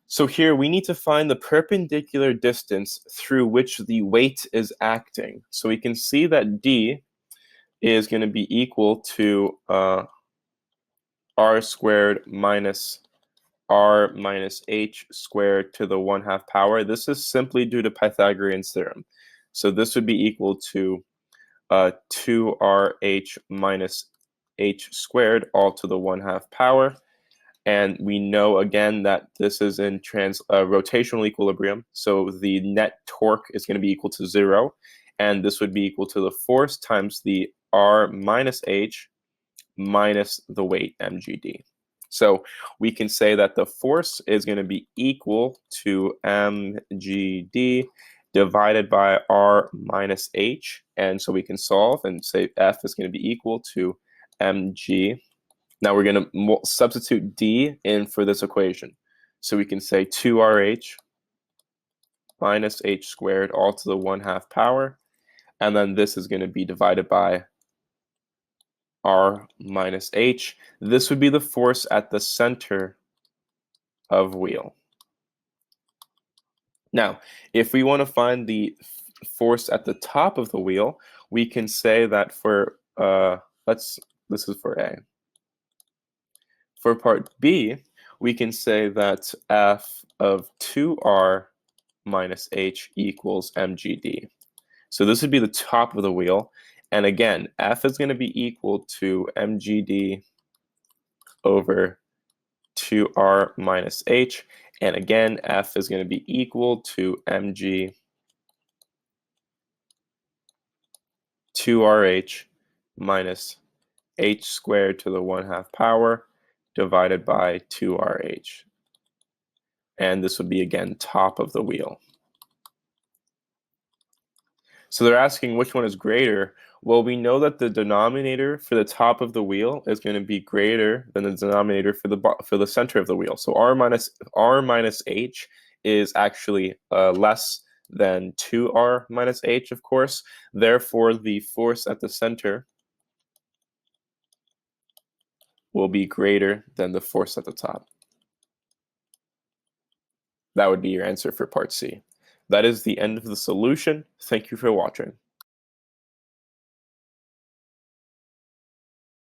So here we need to find the perpendicular distance through which the weight is acting. So we can see that D is going to be equal to r squared minus r minus h squared to the 1/2 power. This is simply due to Pythagorean's theorem. So this would be equal to 2rh minus h squared all to the 1/2 power. And we know again that this is in rotational equilibrium. So the net torque is going to be equal to 0. And this would be equal to the force times the r minus h minus the weight mgd. So we can say that the force is going to be equal to mgd divided by r minus h. And so we can solve and say F is going to be equal to mg. Now we're going to substitute D in for this equation. So we can say 2RH minus h squared all to the 1/2 power. And then this is going to be divided by r minus h. This would be the force at the center of wheel. Now, if we want to find the force at the top of the wheel, we can say that for, this is for A. For part B, we can say that F of 2r minus h equals mgd. So this would be the top of the wheel. And again, F is going to be equal to mgd over 2r minus h. And again, F is going to be equal to mg 2rh minus h squared to the 1/2 power divided by 2rh. And this would be, again, top of the wheel. So they're asking which one is greater. Well, we know that the denominator for the top of the wheel is going to be greater than the denominator for the center of the wheel. So r minus h is actually less than 2r minus h, of course. Therefore, the force at the center will be greater than the force at the top. That would be your answer for part C. That is the end of the solution. Thank you for watching.